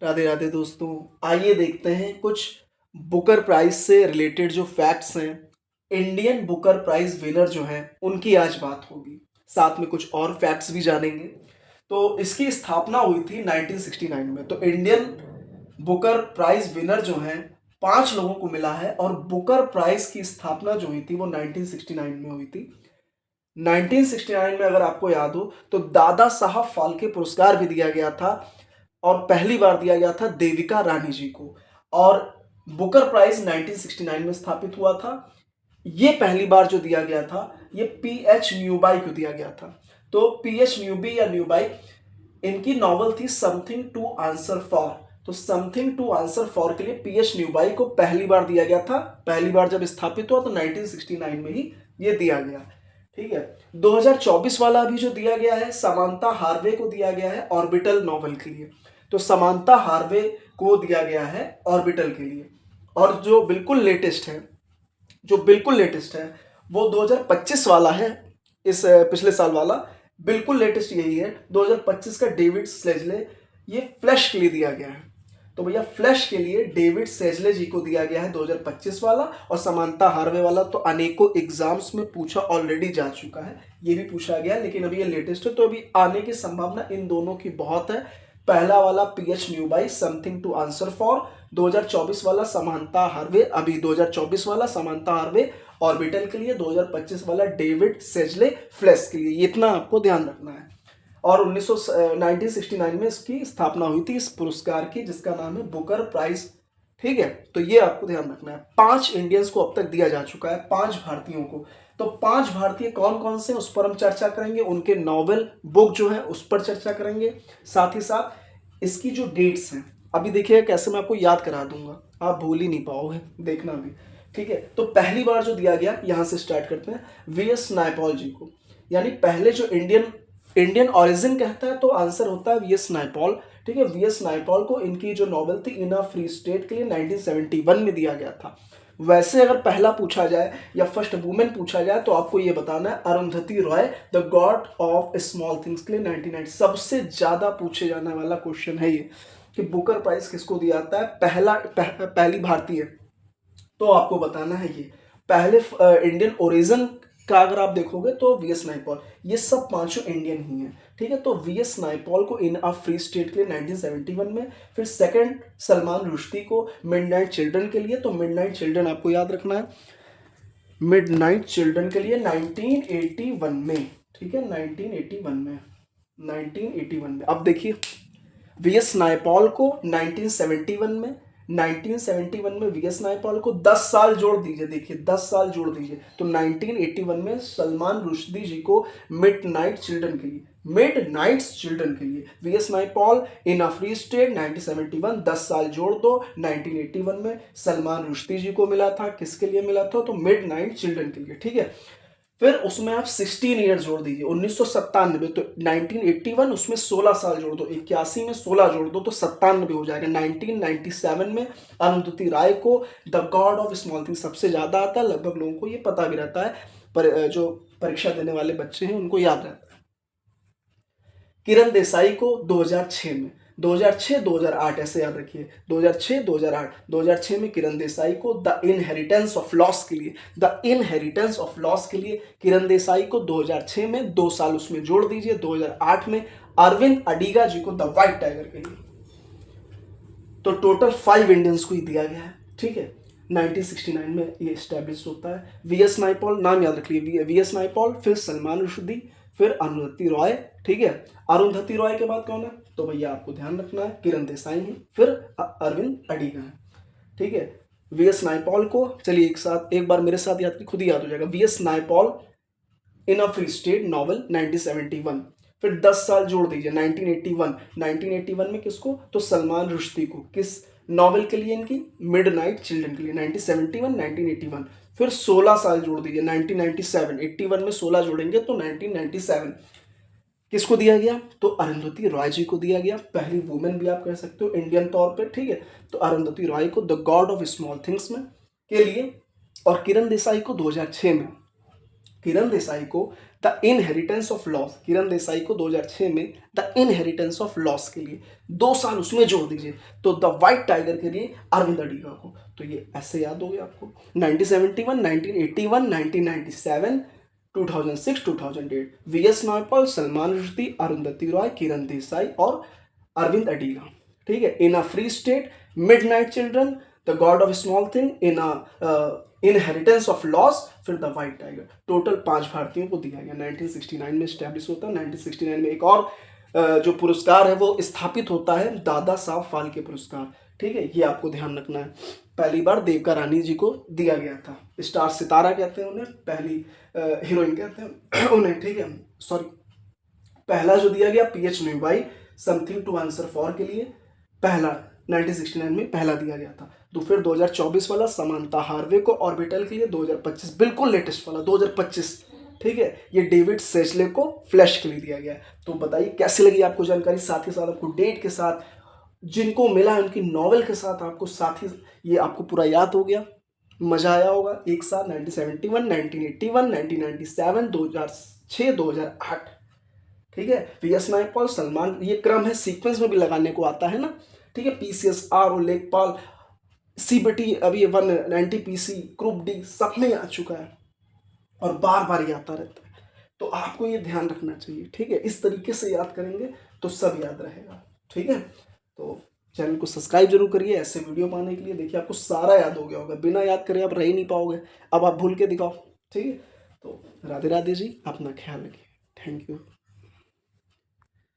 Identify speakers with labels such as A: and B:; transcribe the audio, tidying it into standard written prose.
A: राधे राधे दोस्तों। आइए देखते हैं कुछ बुकर प्राइज से रिलेटेड जो फैक्ट्स हैं। इंडियन बुकर प्राइज विनर जो हैं उनकी आज बात होगी, साथ में कुछ और फैक्ट्स भी जानेंगे। तो इसकी स्थापना हुई थी 1969 में। तो इंडियन बुकर प्राइज विनर जो हैं 5 लोगों को मिला है और बुकर प्राइज की स्थापना जो हुई थी वो 1969 में हुई थी। 1969 में अगर आपको याद हो तो दादा साहब फाल्के पुरस्कार भी दिया गया था और पहली बार दिया गया था देविका रानी जी को। और बुकर प्राइज 1969 में स्थापित हुआ था। ये पहली बार जो दिया गया था ये पीएच न्यूबाई को दिया गया था। तो पीएच न्यूबी या न्यूबाई, इनकी नॉवल थी समथिंग टू आंसर फॉर। तो समथिंग टू आंसर फॉर के लिए पीएच न्यूबाई को पहली बार दिया गया था। पहली बार जब स्थापित हुआ तो 1969 में ही ये दिया गया। ठीक है। 2024 वाला भी जो दिया गया है समांथा हार्वे को दिया गया है ऑर्बिटल नॉवल के लिए। तो समांथा हार्वे को दिया गया है ऑर्बिटल के लिए। और जो बिल्कुल लेटेस्ट है वो 2025 वाला है। इस पिछले साल वाला बिल्कुल लेटेस्ट यही है 2025 का डेविड सेजले, ये फ्लैश के लिए दिया गया है। तो भैया फ्लैश के लिए डेविड सेजले जी को दिया गया है 2025 वाला। और समांथा हार्वे वाला तो अनेकों एग्जाम्स में पूछा ऑलरेडी जा चुका है, ये भी पूछा गया है, लेकिन अभी ये लेटेस्ट है तो अभी आने की संभावना इन दोनों की बहुत है। पहला वाला P H Newby something to answer for, 2024 वाला समांथा हार्वे, अभी 2024 वाला समांथा हार्वे ऑर्बिटल के लिए, 2025 वाला डेविड सेजले फ्लैश के लिए। इतना आपको ध्यान रखना है। और 1969 में इसकी स्थापना हुई थी इस पुरस्कार की, जिसका नाम है बुकर प्राइज। ठीक है, तो ये आपको ध्यान रखना है। 5 इंडियंस को अब तक दिया जा चुका है, 5 भारतीयों को। तो 5 भारतीय कौन कौन से उस पर हम चर्चा करेंगे, उनके नॉवेल बुक जो है उस पर चर्चा करेंगे। साथ ही साथ इसकी जो डेट्स हैं, अभी देखिएगा कैसे मैं आपको याद करा दूंगा, आप भूल ही नहीं पाओगे, देखना भी। ठीक है, तो पहली बार जो दिया गया, यहां से स्टार्ट करते हैं, वीएस नायपॉल जी को। यानी पहले जो इंडियन ओरिजिन कहता है तो आंसर होता है वीएस नायपॉल। ठीक है, वीएस नायपॉल को इनकी जो नॉवल थी इन अ फ्री स्टेट के लिए 1971 में दिया गया था। वैसे अगर पहला पूछा जाए या फर्स्ट वुमेन पूछा जाए तो आपको ये बताना है Arundhati Roy, the god of small things के लिए 1990। सबसे ज्यादा पूछे जाने वाला क्वेश्चन है ये कि बुकर प्राइज किसको दिया जाता है, पहली भारतीय। तो आपको बताना है ये पहले इंडियन ओरिजिन का अगर आप देखोगे तो वीएस नायपॉल, ये सब 5 इंडियन ही हैं। ठीक है, तो वीएस नायपॉल को इन अ फ्री स्टेट के लिए 1971 में। फिर सेकंड सलमान रुश्दी को मिडनाइट चिल्ड्रन के लिए। तो मिडनाइट चिल्ड्रन आपको याद रखना है, मिडनाइट चिल्ड्रन के लिए 1981 में। ठीक है, 1981 में। अब देखिए वीएस नायपॉल को 1971 में, 1971 में वीएस नायपॉल को 10 साल जोड़ दीजिए, देखिए 10 साल जोड़ दीजिए तो 1981 में सलमान रुश्दी जी को मिडनाइट चिल्ड्रन के लिए VS Naipaul in a free state 1971, 10 साल जोड़ दो 1981 में सलमान रुश्दी जी को मिला था। किसके लिए मिला था? तो मिडनाइट चिल्ड्रन के लिए। ठीक है, फिर उसमें आप 16 ईयर जोड़ दीजिए, 1997। तो 1981 उसमें 16 साल जोड़ दो, 81 में 16 जोड़ दो तो 97 हो जाएगा। 1997 में अरुंधति राय को the god of small things सबसे ज्यादा आता है, लगभग लोगों को ये पता भी रहता है, पर जो परीक्षा देने वाले बच्चे हैं उनको याद रहता है। किरण देसाई को 2006 में, 2006-2008 ऐसे याद रखिए, 2006-2008, 2006 में किरण देसाई को द इनहेरिटेंस ऑफ लॉस के लिए किरण देसाई को 2006 में 2 साल उसमें जोड़ दीजिए। 2008 में अरविंद अडिगा जी को द व्हाइट टाइगर के लिए। तो टोटल 5 इंडियंस को ही दिया गया है। ठीक है, 1969 में ये स्टैब्लिश होता है। वीएस नायपॉल, नाम याद रख लीजिए, वीएस नायपॉल, फिर सलमान रुश्दी, फिर अरुंधति रॉय। ठीक है, अरुंधति रॉय के बाद कौन है? तो भैया आपको ध्यान रखना है किरण देसाई है, फिर अरविंद अडिगा है। ठीक है, वीएस नायपॉल को चलिए एक बार मेरे साथ याद, खुद ही याद हो जाएगा। VS Naipaul in a free state novel 1971, फिर 10 साल जोड़ दीजिए 1981 में किसको? तो सलमान रुश्दी को। किस नॉवल के लिए? इनकी मिडनाइट चिल्ड्रन के लिए, 1971, 1981। फिर 16 साल जोड़ दीजिए 1997, 81 में 16 जोड़ेंगे तो 1997 किसको दिया गया? तो अरुंधति रॉय जी को दिया गया, पहली वुमेन भी आप कह सकते हो इंडियन तौर पे। ठीक है, तो अरुंधति रॉय को the god of small things में के लिए, और किरण देसाई को 2006 में। किरण देसाई को the inheritance of loss, Kiran Desai को 2006 में द इनहेरिटेंस ऑफ लॉस के लिए 2 साल उसमें जोड़ दीजिए, तो द व्हाइट टाइगर के लिए अरविंद अडिगा को। तो ये ऐसे याद हो गया आपको। 1971, 1981, 1997, 2006, 2008 वी.एस. नायपॉल, सलमान रुश्दी, अरुंधति रॉय, किरण देसाई और अरविंद अडिगा। ठीक है। In a free state, midnight children, the god of small thing, in a inheritance of loss, फिर द व्हाइट टाइगर। टोटल 5 भारतीयों को दिया गया। 1969 में स्टैब्लिश होता है। 1969 में एक और जो पुरस्कार है वो स्थापित होता है, दादा साहब फाल्के पुरस्कार। ठीक है, ये आपको ध्यान रखना है। पहली बार देविका रानी जी को दिया गया था। स्टार सितारा कहते हैं उन्हें, पहली हीरोइन कहते हैं उन्हें। ठीक है, सॉरी, पहला जो दिया गया P H Newby something to answer for के लिए, पहला 1969 में पहला दिया गया था। तो फिर 2024 वाला समांता हार्वे को ऑर्बिटल के लिए, 2025 बिल्कुल लेटेस्ट वाला 2025। ठीक है, ये डेविड सेजले को फ्लैश के लिए दिया गया है। तो बताइए कैसी लगी आपको जानकारी, साथ ही साथ आपको डेट के साथ जिनको मिला है उनकी नॉवेल के साथ आपको साथ ही ये आपको पूरा याद हो गया, मजा आया होगा। एक साथ 1971, 1981, 1997, 2006, 2008। ठीक है, वी.एस. नायपॉल, सलमान, ये क्रम है, सीक्वेंस में भी लगाने को आता है ना। ठीक है, पीसीएस, आर और लेखपाल, सीबीटी, अभी 190 पीसी, ग्रुप डी, सब में आ चुका है और बार बार ये आता रहता है। तो आपको ये ध्यान रखना चाहिए। ठीक है, इस तरीके से याद करेंगे तो सब याद रहेगा। ठीक है, तो चैनल को सब्सक्राइब जरूर करिए ऐसे वीडियो पाने के लिए। देखिए आपको सारा याद हो गया होगा, बिना याद करे आप रह ही नहीं पाओगे। अब आप भूल के दिखाओ। ठीक है, तो राधे राधे जी, अपना ख्याल रखिए। Thank you.